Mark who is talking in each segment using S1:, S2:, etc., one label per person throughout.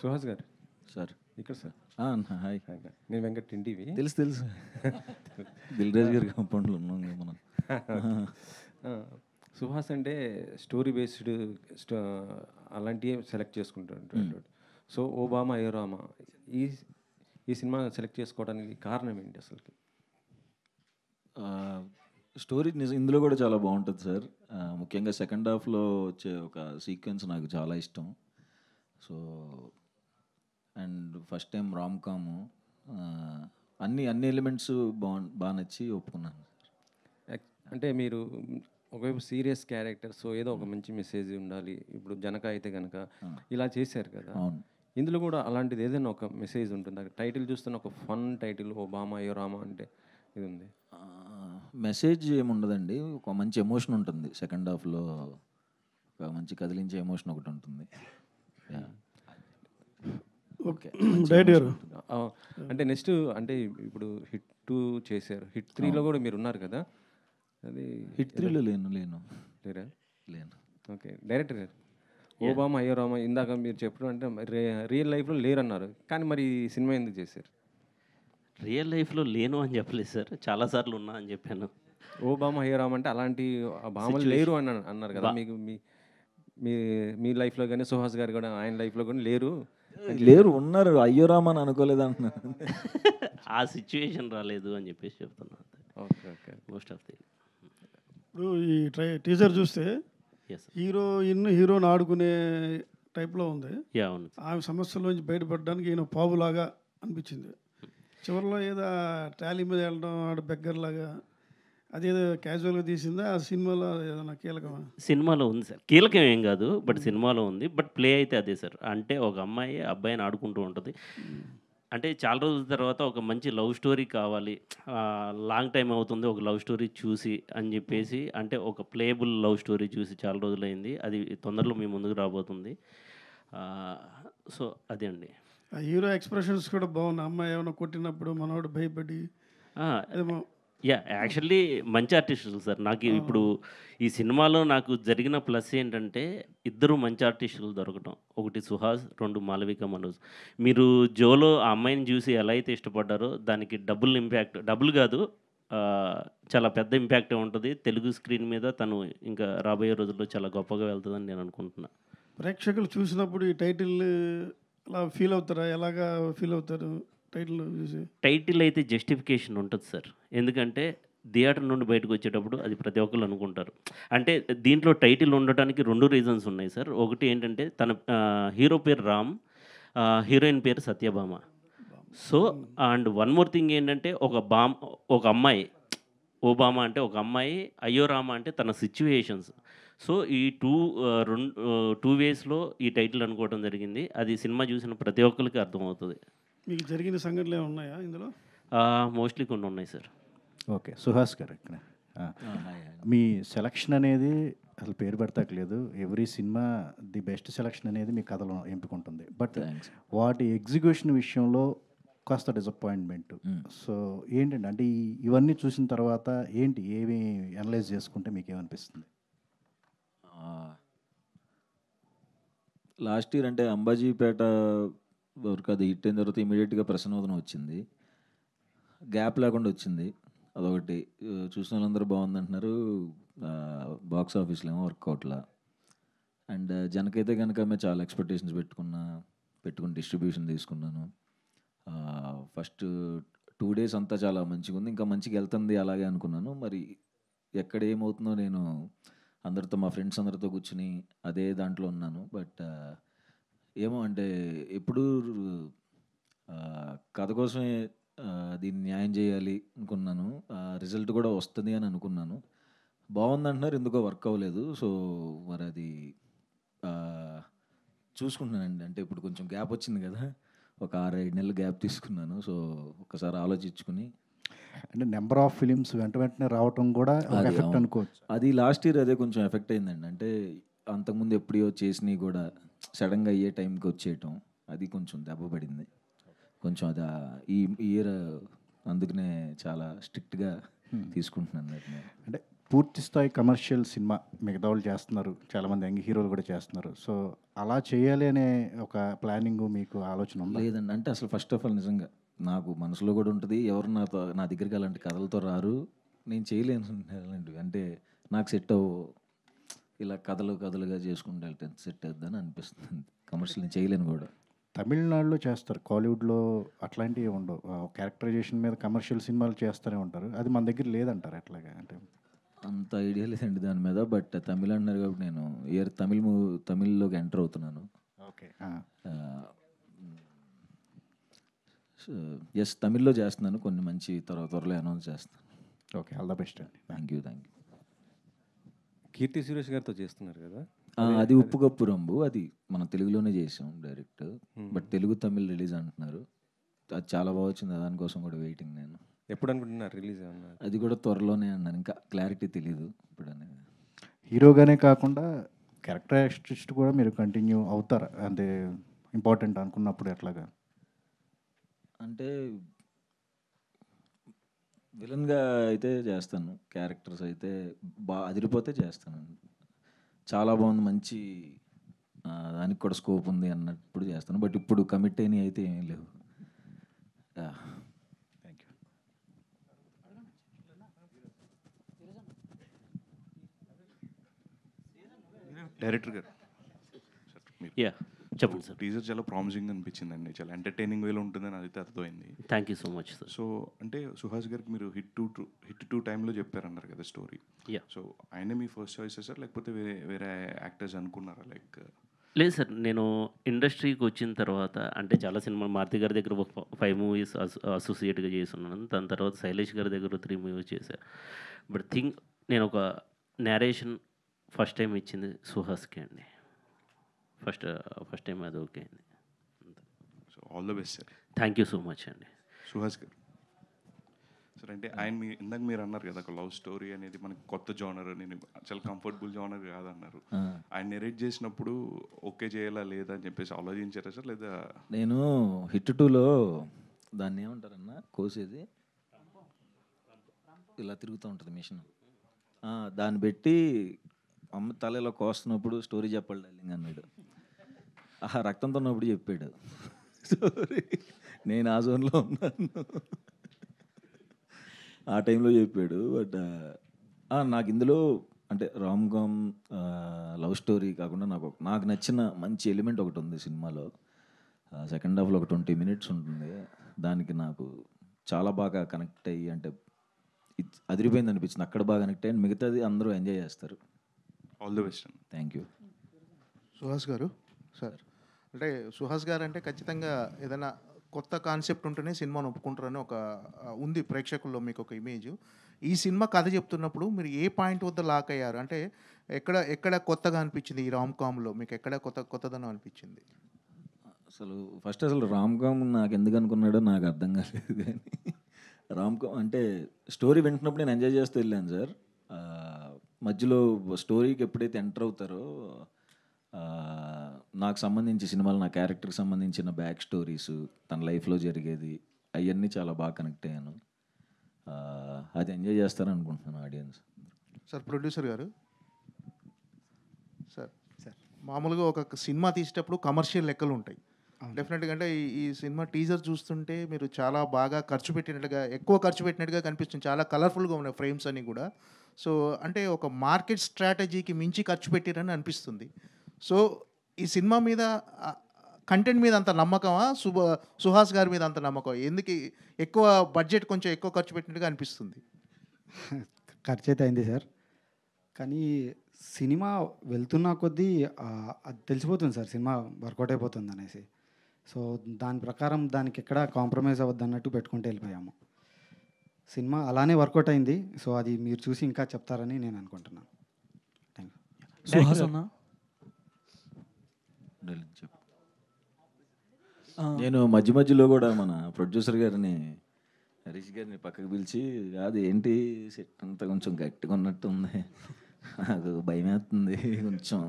S1: సుహాస్ గారు
S2: సార్.
S1: ఇక్కడ సార్.
S2: అన్న హాయ్.
S1: హాయ్ గారు. నేను వెంకట్ ఇంటివి.
S2: తెలుసు తెలుసు. దిల్రాజ్ గారి కాంపౌండ్లో ఉన్నాం కదా మనం.
S1: సుహాస్ అంటే స్టోరీ బేస్డ్ అలాంటివి సెలెక్ట్ చేసుకుంటుంటాడు. సో ఓబామా అయోరామా ఈ ఈ సినిమా సెలెక్ట్ చేసుకోవడానికి కారణం ఏంటి అసలుకి?
S2: స్టోరీ ఇందులో కూడా చాలా బాగుంటుంది సార్. ముఖ్యంగా సెకండ్ హాఫ్లో వచ్చే ఒక సీక్వెన్స్ నాకు చాలా ఇష్టం. So and first time Ram కాము, అన్ని ఎలిమెంట్స్ బాగా నచ్చి ఒప్పుకున్నాను.
S1: అంటే మీరు ఒకవైపు సీరియస్ క్యారెక్టర్, సో ఏదో ఒక మంచి మెసేజ్ ఉండాలి. ఇప్పుడు జనక అయితే కనుక ఇలా చేశారు కదా.
S2: అవును.
S1: ఇందులో కూడా అలాంటిది ఏదైనా ఒక మెసేజ్ ఉంటుంది. టైటిల్ చూస్తున్న ఒక ఫన్ టైటిల్ ఓబామా అయోరామా అంటే ఇది ఉంది.
S2: మెసేజ్ ఏముండదండి, ఒక మంచి ఎమోషన్ ఉంటుంది. సెకండ్ హాఫ్లో ఒక మంచి కదిలించే ఎమోషన్ ఒకటి ఉంటుంది.
S3: ఓకే రైట్ గారు.
S1: అంటే నెక్స్ట్ అంటే ఇప్పుడు హిట్ 2 చేశారు, హిట్ 3లో కూడా మీరు ఉన్నారు కదా. అది
S2: హిట్ 3లో లేను
S1: లేరా?
S2: లేను.
S1: ఓకే డైరెక్టర్ గారు, ఓబామా అయోరామా ఇందాక మీరు చెప్పడం అంటే రియల్ లైఫ్లో లేరన్నారు, కానీ మరి ఈ సినిమా ఎందుకు చేశారు?
S4: రియల్ లైఫ్లో లేను అని చెప్పలేదు సార్, చాలాసార్లు ఉన్నా అని చెప్పాను.
S1: ఓబామా అయోరామా అంటే అలాంటి భామలు లేరు అని అన్నారు కదా. మీకు మీ లైఫ్లో కానీ సుహాస్ గారు కూడా ఆయన లైఫ్లో కానీ
S2: లేరు ఉన్నారు. అయ్యోరామా అని అనుకోలేదు అంటున్నారు.
S4: ఆ సిచ్యువేషన్ రాలేదు అని చెప్పేసి చెప్తున్నాను.
S1: Okay okay.
S4: Most of the
S3: ఇప్పుడు ఈ టీజర్ చూస్తే హీరోని ఆడుకునే టైప్లో ఉంది.
S4: అవును.
S3: ఆమె సమస్యలోంచి బయటపడడానికి ఈయన పావులాగా అనిపించింది. చివరిలో ఏదో ట్రాలీ మీద వెళ్ళడం ఆడ బెగ్గర్లాగా, అదేదో క్యాజువల్గా తీసిందా ఆ సినిమాలో ఏదైనా కీలకమా?
S4: సినిమాలో ఉంది సార్, కీలకం ఏం కాదు, బట్ సినిమాలో ఉంది. బట్ ప్లే అయితే అదే సార్. అంటే ఒక అమ్మాయి అబ్బాయిని ఆడుకుంటూ ఉంటుంది. అంటే చాలా రోజుల తర్వాత ఒక మంచి లవ్ స్టోరీ కావాలి, లాంగ్ టైం అవుతుంది ఒక లవ్ స్టోరీ చూసి అని చెప్పేసి, అంటే ఒక ప్లేబుల్ లవ్ స్టోరీ చూసి చాలా రోజులైంది. అది తొందరలో మీ ముందుకు రాబోతుంది. సో అదే అండి.
S3: ఆ హీరో ఎక్స్ప్రెషన్స్ కూడా బాగున్నాయి. అమ్మాయి ఏమైనా కొట్టినప్పుడు మనోడు భయపడి
S4: యాక్చువల్లీ మంచి ఆర్టిస్టులు సార్. నాకు ఇప్పుడు ఈ సినిమాలో నాకు జరిగిన ప్లస్ ఏంటంటే ఇద్దరు మంచి ఆర్టిస్టులు దొరకటం. ఒకటి సుహాస్, 2 మాలవిక మనోజ్. మీరు జోలో ఆ అమ్మాయిని చూసి ఎలా అయితే ఇష్టపడ్డారో దానికి డబుల్ కాదు, చాలా పెద్ద ఇంపాక్టే ఉంటుంది తెలుగు స్క్రీన్ మీద. తను ఇంకా రాబోయే రోజుల్లో చాలా గొప్పగా వెళ్తుందని నేను అనుకుంటున్నాను.
S3: ప్రేక్షకులు చూసినప్పుడు ఈ టైటిల్ అలా ఫీల్ అవుతారా? ఎలాగా ఫీల్ అవుతారు టైటిల్ చూసి?
S4: టైటిల్ అయితే జస్టిఫికేషన్ ఉంటుంది సార్. ఎందుకంటే థియేటర్ నుండి బయటకు వచ్చేటప్పుడు అది ప్రతి ఒక్కరు అనుకుంటారు. అంటే దీంట్లో టైటిల్ ఉండటానికి 2 రీజన్స్ ఉన్నాయి సార్. ఒకటి ఏంటంటే తన హీరో పేరు రామ్, హీరోయిన్ పేరు Satyabhama. So and one more thing ఏంటంటే ఒక అమ్మాయి, ఓబామా అంటే ఒక అమ్మాయి, అయోరామా అంటే తన సిచ్యువేషన్స్. సో ఈ టూ వేస్లో ఈ టైటిల్ అనుకోవడం జరిగింది. అది సినిమా చూసిన ప్రతి ఒక్కరికి అర్థమవుతుంది.
S3: మీకు జరిగిన సంఘటనలు ఏమైనా ఉన్నాయా ఇందులో?
S4: మోస్ట్లీ కొన్ని ఉన్నాయి సార్.
S5: ఓకే సుహాస్ గారు, ఇక్కడ మీ సెలక్షన్ అనేది అసలు పేరు పెడతాకలేదు. Every cinema the best selection అనేది మీ కథలో ఎంపిక ఉంటుంది. బట్ వాటి ఎగ్జిక్యూషన్ విషయంలో కాస్త డిసప్పాయింట్మెంట్. సో ఏంటంటే అంటే ఇవన్నీ చూసిన తర్వాత ఏమి అనలైజ్ చేసుకుంటే మీకు ఏమనిపిస్తుంది?
S2: లాస్ట్ ఇయర్ అంటే అంబాజీపేట వరకు అది హిట్ అయిన తర్వాత ఇమీడియట్గా ప్రసన్నోదనం వచ్చింది. గ్యాప్ లేకుండా వచ్చింది. అదొకటి చూసిన వాళ్ళందరూ బాగుందంటున్నారు. బాక్స్ ఆఫీస్లో ఏమో వర్కౌట్లా. అండ్ జనకైతే కనుక మేము చాలా ఎక్స్పెక్టేషన్స్ పెట్టుకుని డిస్ట్రిబ్యూషన్ తీసుకున్నాను. ఫస్ట్ 2 days అంతా చాలా మంచిగా ఉంది, ఇంకా మంచిగా వెళ్తుంది అలాగే అనుకున్నాను. మరి ఎక్కడ ఏమవుతుందో నేను అందరితో, మా ఫ్రెండ్స్ అందరితో కూర్చుని అదే దాంట్లో ఉన్నాను. బట్ ఏమో అంటే ఎప్పుడు కథ కోసమే దీన్ని న్యాయం చేయాలి అనుకున్నాను. రిజల్ట్ కూడా వస్తుంది అని అనుకున్నాను. బాగుందంటున్నారు, ఎందుకో వర్క్ అవ్వలేదు. సో మరి అది చూసుకుంటున్నానండి. అంటే ఇప్పుడు కొంచెం గ్యాప్ వచ్చింది కదా, ఒక 6-7 నెలలు గ్యాప్ తీసుకున్నాను. సో ఒకసారి ఆలోచించుకుని,
S5: అంటే నెంబర్ ఆఫ్ ఫిలిమ్స్ వెంటనే రావటం కూడా ఎఫెక్ట్ అనుకోవచ్చు.
S2: అది లాస్ట్ ఇయర్ అదే కొంచెం ఎఫెక్ట్ అయిందండి. అంటే అంతకుముందు ఎప్పుడో చేసినవి కూడా సడన్గా అయ్యే టైంకి వచ్చేయటం, అది కొంచెం దెబ్బ పడింది. కొంచెం అది ఈ ఇయర్ అందుకనే చాలా స్ట్రిక్ట్గా తీసుకుంటున్నాను.
S5: అంటే పూర్తి స్థాయి కమర్షియల్ సినిమా మిగతా వాళ్ళు చేస్తున్నారు, చాలామంది యంగ్ హీరోలు కూడా చేస్తున్నారు. సో అలా చేయాలి అనే ఒక ప్లానింగ్ మీకు ఆలోచన ఉందా?
S2: లేదండి. అంటే అసలు ఫస్ట్ ఆఫ్ ఆల్ నిజంగా నాకు మనసులో కూడా ఉంటుంది. ఎవరు నా దగ్గరికి అలాంటి కథలతో రారు. నేను చేయలేను అలాంటివి. అంటే నాకు సెట్ అవ్వవు. ఇలా కథలుగా చేసుకుంటూ వెళ్తే సెట్ అవుద్దని అనిపిస్తుంది. కమర్షియల్ నేను చేయలేను కూడా.
S5: తమిళనాడులో చేస్తారు, కాలీవుడ్లో అట్లాంటివి ఉండవు. క్యారెక్టరైజేషన్ మీద కమర్షియల్ సినిమాలు చేస్తూనే ఉంటారు. అది మన దగ్గర లేదంటారు ఎట్లాగా? అంటే
S2: అంత ఐడియా లేదండి దాని మీద. బట్ తమిళ అన్నారు కాబట్టి నేను తమిళ్లోకి ఎంటర్ అవుతున్నాను.
S5: ఓకే.
S2: ఎస్, తమిళ్లో చేస్తున్నాను. కొన్ని మంచి త్వరలో అనౌన్స్ చేస్తాను.
S5: ఓకే, ఆల్ ద బెస్ట్ అండి.
S2: Thank you.
S1: కీర్తి సురేష్ గారితో చేస్తున్నారు కదా?
S2: అది ఉప్పు కప్పు రంబు. అది మనం తెలుగులోనే చేసాం direct. But Telugu Tamil release అంటున్నారు. అది చాలా బాగా వచ్చింది. దానికోసం కూడా వెయిటింగ్ నేను.
S1: ఎప్పుడు అనుకుంటున్నారు రిలీజ్ అన్నారు?
S2: అది కూడా త్వరలోనే అన్నాను. ఇంకా క్లారిటీ తెలియదు ఇప్పుడు అనేది.
S5: హీరోగానే కాకుండా క్యారెక్టర్ ఆర్టిస్ట్ కూడా మీరు కంటిన్యూ అవుతారా? అంటే ఇంపార్టెంట్ అనుకున్నప్పుడు ఎట్లాగా?
S2: అంటే విలన్గా అయితే చేస్తాను. క్యారెక్టర్స్ అయితే అదిరిపోతే చేస్తాను. చాలా బాగుంది, మంచి దానికి కూడా స్కోప్ ఉంది అన్నప్పుడు చేస్తాను. బట్ ఇప్పుడు కమిట్ అయినవి అయితే ఏమీ లేవు.
S5: Thank you.
S6: డైరెక్టర్ గారు
S4: యా, చెప్పండి సార్.
S6: టీజర్ చాలా ప్రామిసింగ్ అనిపించిందండి. చాలా ఎంటర్టైనింగ్ వేలో ఉంటుందని అయితే అర్థమైంది.
S4: Thank you so much sir.
S6: So అంటే సుహాస్ గారికి మీరు హిట్ టూ టైంలో చెప్పారన్నారు కదా స్టోరీ.
S4: యా.
S6: సో ఆయనే మీ ఫస్ట్ చాయిస్ సార్, లేకపోతే వేరే యాక్టర్స్ అనుకున్నారా? లైక్
S4: లేదు సార్, నేను ఇండస్ట్రీకి వచ్చిన తర్వాత అంటే చాలా సినిమాలు మారుతి గారి దగ్గర 5 మూవీస్ అసోసియేట్గా చేస్తున్నాను. దాని తర్వాత శైలేష్ గారి దగ్గర 3 మూవీస్ చేశాను. బట్ నేను ఒక నేరేషన్ ఫస్ట్ టైం ఇచ్చింది సుహాస్కి అండి. ఫస్ట్ టైం అది ఓకే అయింది.
S6: So all the best sir.
S4: Thank you so much అండి.
S6: సుహాస్ గారు సార్, అంటే ఆయన ఇందాక మీరు అన్నారు కదా ఒక లవ్ స్టోరీ అనేది మనకి కొత్త జోనర్, నేను చాలా కంఫర్టబుల్ జోనర్ కాదన్నారు. ఆయన నెరేట్ చేసినప్పుడు ఓకే చేయాలా లేదా అని చెప్పేసి ఆలోచించారా సార్? లేదా
S2: నేను హిట్ 2లో దాన్ని ఏమంటారన్నా కోసేది ఇలా తిరుగుతూ ఉంటుంది మిషన్. దాన్ని పెట్టి అమ్మ తలలో కోస్తున్నప్పుడు స్టోరీ చెప్పాలి డార్లింగ్ అన్నాడు. రక్తంతో ఉన్నప్పుడు చెప్పాడు స్టోరీ. నేను ఆ జోన్లో ఉన్నాను, ఆ టైంలో చెప్పాడు. బట్ నాకు ఇందులో అంటే రామ్ కామ్ లవ్ స్టోరీ కాకుండా నాకు నచ్చిన మంచి ఎలిమెంట్ ఒకటి ఉంది సినిమాలో. సెకండ్ హాఫ్లో ఒక 20 minutes ఉంటుంది. దానికి నాకు చాలా బాగా కనెక్ట్ అయ్యి, అంటే అదిరిపోయింది అనిపించింది. అక్కడ బాగా కనెక్ట్ అయ్యి, మిగతాది అందరూ ఎంజాయ్ చేస్తారు.
S6: ఆల్ ద బెస్ట్ అండి.
S2: Thank you.
S7: సుహాస్ గారు సార్, అంటే సుహాస్ గారు అంటే ఖచ్చితంగా ఏదైనా కొత్త కాన్సెప్ట్ ఉంటేనే సినిమాను ఒప్పుకుంటారని ఒక ఉంది ప్రేక్షకుల్లో మీకు ఒక ఇమేజ్. ఈ సినిమా కథ చెప్తున్నప్పుడు మీరు ఏ పాయింట్ వద్ద లాక్ అయ్యారు? అంటే ఎక్కడ కొత్తగా అనిపించింది ఈ రామ్ కామ్లో? మీకు ఎక్కడ కొత్తదనం అనిపించింది?
S2: అసలు రామ్ కామ్ నాకు ఎందుకు అనుకున్నాడో నాకు అర్థం కాలేదు. కానీ రామ్ కామ్ అంటే స్టోరీ వింటున్నప్పుడు నేను ఎంజాయ్ చేస్తూ వెళ్ళాను సార్. మధ్యలో స్టోరీకి ఎప్పుడైతే ఎంటర్ అవుతారో నాకు సంబంధించి సినిమాలు, నా క్యారెక్టర్కి సంబంధించిన బ్యాక్ స్టోరీస్, తన లైఫ్లో జరిగేది, అవన్నీ చాలా బాగా కనెక్ట్ అయ్యాను. అది ఎంజాయ్ చేస్తారని అనుకుంటున్నాను ఆడియన్స్.
S7: సార్ ప్రొడ్యూసర్ గారు, సార్ మామూలుగా ఒక సినిమా తీసేటప్పుడు కమర్షియల్ లెక్కలు ఉంటాయి డెఫినెట్గా. అంటే ఈ సినిమా టీజర్ చూస్తుంటే మీరు చాలా బాగా ఎక్కువ ఖర్చు పెట్టినట్టుగా కనిపిస్తుంది. చాలా కలర్ఫుల్గా ఉన్నాయి ఫ్రేమ్స్ అన్నీ కూడా. సో అంటే ఒక మార్కెట్ స్ట్రాటజీకి మించి ఖర్చు పెట్టారని అనిపిస్తుంది. సో ఈ సినిమా మీద కంటెంట్ మీద అంత నమ్మకమా, సుహాస్ గారి మీద అంత నమ్మకం? ఎందుకు ఎక్కువ బడ్జెట్ కొంచెం ఎక్కువ ఖర్చు పెట్టినట్టుగా అనిపిస్తుంది?
S8: ఖర్చు అయితే అయింది సార్, కానీ సినిమా వెళ్తున్న కొద్దీ అది తెలిసిపోతుంది సార్, సినిమా వర్కౌట్ అయిపోతుంది అనేసి. సో దాని ప్రకారం దానికి ఎక్కడ కాంప్రమైజ్ అవ్వద్దు అన్నట్టు పెట్టుకుంటూ వెళ్ళిపోయాము. సినిమా అలానే వర్కౌట్ అయింది. సో అది మీరు చూసి ఇంకా చెప్తారని నేను అనుకుంటున్నాను. Thank you.
S9: సుహాస్ అన్న,
S2: నేను మధ్యలో కూడా మన ప్రొడ్యూసర్ గారిని, హరీష్ గారిని పక్కకు పిలిచి, అది ఏంటి సెట్ అంతా కొంచెం గట్టిగా ఉన్నట్టు ఉంది, నాకు భయం వేస్తుంది కొంచెం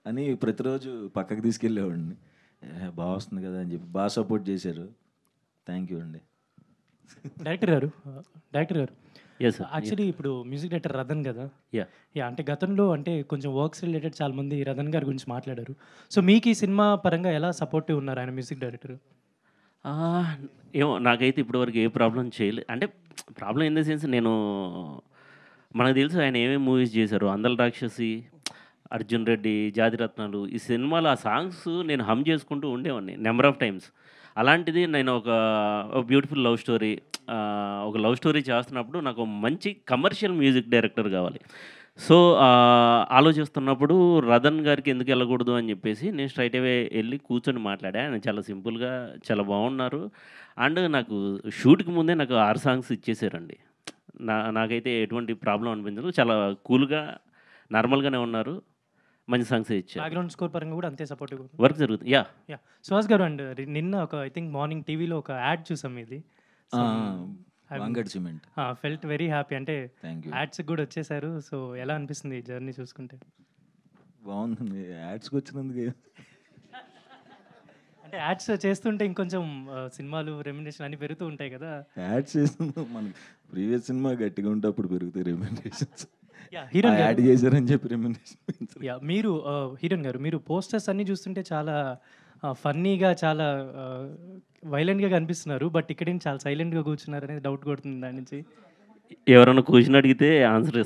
S2: అని ప్రతిరోజు పక్కకు తీసుకెళ్ళేవాడిని. బాగా వస్తుంది కదా అని చెప్పి బాగా సపోర్ట్ చేశారు. థ్యాంక్ యూ అండి.
S9: డైరెక్టర్ గారు
S4: Yes, sir.
S9: యాక్చువల్లీ ఇప్పుడు మ్యూజిక్ డైరెక్టర్ రతన్ కదా.
S4: Yeah.
S9: యా అంటే గతంలో అంటే కొంచెం వర్క్స్ రిలేటెడ్ చాలామంది రతన్ గారి గురించి మాట్లాడారు. సో మీకు ఈ సినిమా పరంగా ఎలా సపోర్టివ్ ఉన్నారు ఆయన మ్యూజిక్ డైరెక్టర్?
S4: ఏమో నాకైతే ఇప్పటివరకు ఏ ప్రాబ్లం అంటే ప్రాబ్లం ఇన్ ద సెన్స్ మనకు తెలుసు ఆయన ఏమేమి మూవీస్ చేశారు. అందల రాక్షసి, అర్జున్ రెడ్డి, జాతిరత్నాలు, ఈ సినిమాలో ఆ సాంగ్స్ నేను హమ్ చేసుకుంటూ ఉండేవాడిని నెంబర్ ఆఫ్ టైమ్స్. అలాంటిది నేను ఒక బ్యూటిఫుల్ లవ్ స్టోరీ, ఒక లవ్ స్టోరీ చేస్తున్నప్పుడు నాకు మంచి కమర్షియల్ మ్యూజిక్ డైరెక్టర్ కావాలి. సో ఆలోచిస్తున్నప్పుడు రతన్ గారికి ఎందుకు వెళ్ళకూడదు అని చెప్పేసి నేను స్ట్రైట్ అవే వెళ్ళి కూర్చొని మాట్లాడా. ఆయన చాలా సింపుల్గా చాలా బాగున్నారు. అండ్ నాకు షూట్కి ముందే నాకు 6 సాంగ్స్ ఇచ్చేసారండి. నాకైతే ఎటువంటి ప్రాబ్లం అనిపించదు. చాలా కూల్గా నార్మల్గానే ఉన్నారు. మంచి సాంగ్స్ ఇచ్చారు.
S9: బ్యాక్గ్రౌండ్ స్కోర్ పరంగా కూడా అంతే సపోర్టివ్
S4: వర్క్ జరుగుతుంది. యా.
S9: సుహాస్ గారు, అండ్ నిన్న ఒక ఐ థింక్ మార్నింగ్ టీవీలో ఒక యాడ్ చూసాం ఇది.
S2: వాంగడ్ సిమెంట్.
S9: Felt very happy. అంటే
S2: థ్యాంక్ యూ.
S9: యాడ్స్కి కూడా వచ్చేసారు. సో ఎలా అనిపిస్తుంది ఈ జర్నీ చూసుకుంటే?
S2: బాగుంది. యాడ్స్కి వచ్చినందుకు
S9: అంటే యాడ్స్ చేస్తుంటే ఇంకొంచెం సినిమాలు రెమ్యునరేషన్ అన్ని పెరుగుతూ ఉంటాయి కదా.
S2: యాడ్స్ చేస్తుంది మనకి ప్రీవియస్ సినిమా గట్టిగా ఉంటే అప్పుడు పెరుగుతాయి రెమ్యునరేషన్స్.
S9: హీరోయిన్
S2: యాడ్ చేశారని చెప్పి రెమ్యునరేషన్.
S9: మీరు హీరోయిన్ గారు, మీరు పోస్టర్స్ అన్నీ చూస్తుంటే చాలా ఫన్నీగా, చాలా వైలెంట్గా కనిపిస్తున్నారు. బట్ ఇక్కడ చాలా సైలెంట్గా కూర్చున్నారు అనేది డౌట్ కొడుతుంది దాని నుంచి.
S4: ఎవరైనా క్వశ్చన్ అడిగితే ఆన్సర్